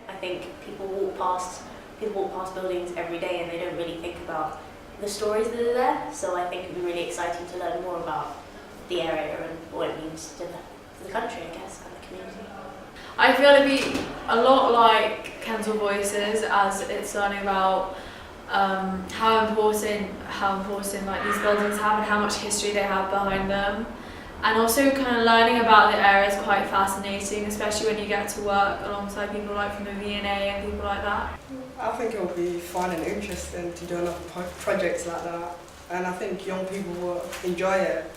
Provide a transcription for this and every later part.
I think people walk past buildings every day and they don't really think about the stories that are there. So I think it'd be really exciting to learn more about the area and what it means to the country, I guess, and the community. I feel it'd be a lot like Kensal Voices, as it's learning about how important like these buildings have and how much history they have behind them. And also kind of learning about the area is quite fascinating, especially when you get to work alongside people like from the V&A and people like that. I think it will be fun and interesting to do another projects like that, and I think young people will enjoy it.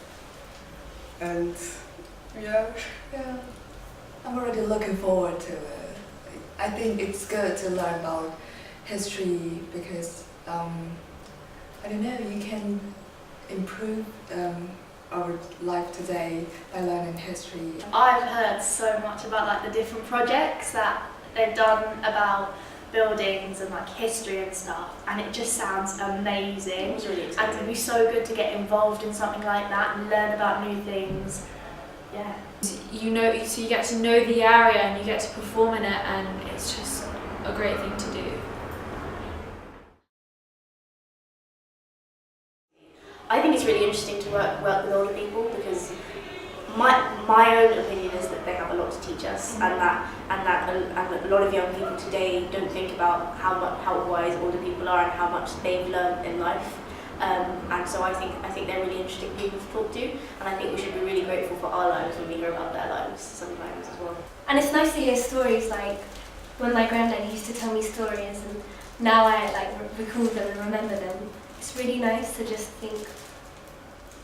And yeah. I'm already looking forward to it. I think it's good to learn about history because I don't know, you can improve our life today by learning history. I've heard so much about like the different projects that they've done about buildings and like history and stuff, and it just sounds amazing. It was really and exciting. it'd be so good to get involved in something like that and learn about new things. Yeah. You know, so you get to know the area and you get to perform in it, and it's just a great thing to do. I think it's really interesting to work with older people because my own opinion is that they have a lot to teach us, and that a lot of young people today don't think about how wise older people are and how much they've learned in life. And so I think they're really interesting people to talk to, and I think we should be really grateful for our lives when we hear about their lives sometimes as well. And it's nice to hear stories like when my granddad used to tell me stories, and now I like recall them and remember them. It's really nice to just think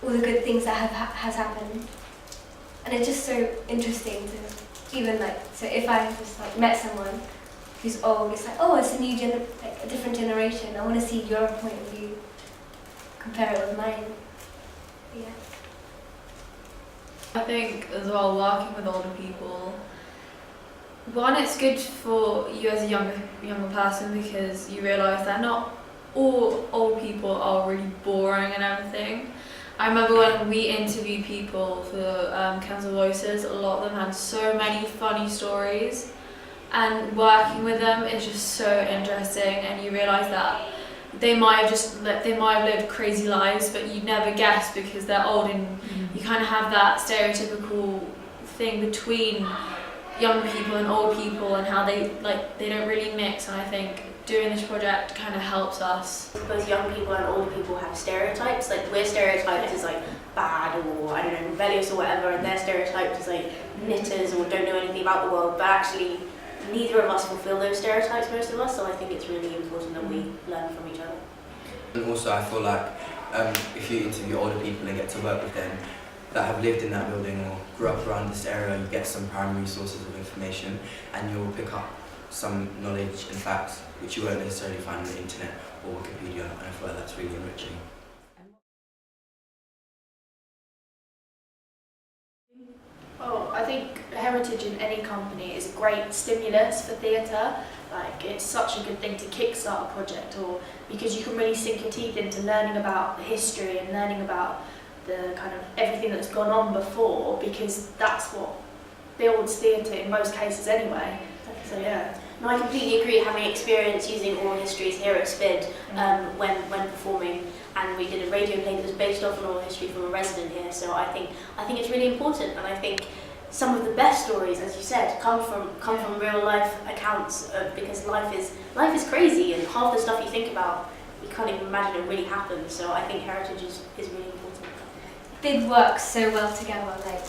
all the good things that has happened, and it's just so interesting to even like, so if I just like met someone who's old, it's like, oh, it's a new a different generation. I want to see your point of view, compare it with mine. Yeah. I think as well, working with older people, one, it's good for you as a younger person because you realise that not all old people are really boring and everything. I remember when we interviewed people for Kensal Voices, a lot of them had so many funny stories, and working with them is just so interesting, and you realise that they might have lived crazy lives, but you'd never guess because they're old, and you kind of have that stereotypical thing between young people and old people and how they don't really mix, and I think doing this project kind of helps us. Both young people and older people have stereotypes. Like we're stereotyped as like bad or I don't know, rebellious or whatever, and they're stereotyped as like knitters or don't know anything about the world. But actually, neither of us fulfill those stereotypes, most of us. So I think it's really important that we learn from each other. And also, I feel like if you interview older people and get to work with them that have lived in that building or grew up around this area, you get some primary sources of information, and you'll pick up some knowledge and facts which you won't necessarily find on the internet or Wikipedia, and I feel like that's really enriching. Well, I think heritage in any company is a great stimulus for theatre. Like, it's such a good thing to kickstart a project, or because you can really sink your teeth into learning about the history and learning about the kind of everything that's gone on before, because that's what builds theatre in most cases anyway. So yeah. No, I completely agree. Having experience using oral histories here at SPID when performing, and we did a radio play that was based off an oral history from a resident here. So I think it's really important, and I think some of the best stories, as you said, come from real life accounts because life is crazy, and half the stuff you think about you can't even imagine it really happened. So I think heritage is really important. SPID works so well together. Like,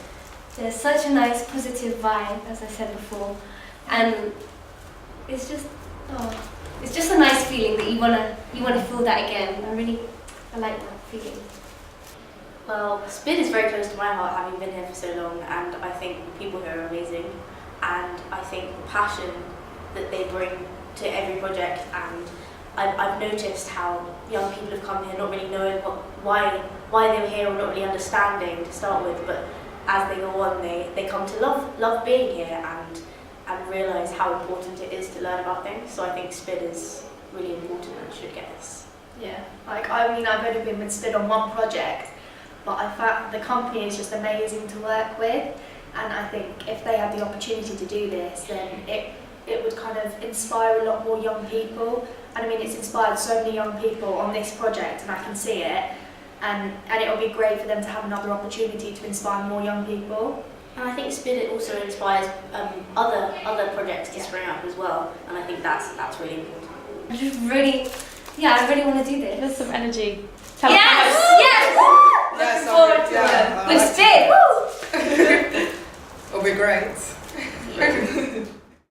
there's such a nice positive vibe, as I said before, and it's just a nice feeling that you wanna feel that again. I like that feeling. Well, SPID is very close to my heart, having been here for so long, and I think the people here are amazing, and I think the passion that they bring to every project, and I've noticed how young people have come here not really knowing why they were here or not really understanding to start with, but as they go on they come to love being here and realise how important it is to learn about things. So I think SPID is really important and should get this. Yeah, like I mean, I've only been with SPID on one project, but I found the company is just amazing to work with, and I think if they have the opportunity to do this, then it would kind of inspire a lot more young people. And I mean, it's inspired so many young people on this project, and I can see it. And it'll be great for them to have another opportunity to inspire more young people. And I think SPID also inspires other projects to spring up as well, and I think that's really important. I just really, I really want to do this. There's some energy. Yes! Yes, Looking forward to it. With SPID! Woo! It'll be great.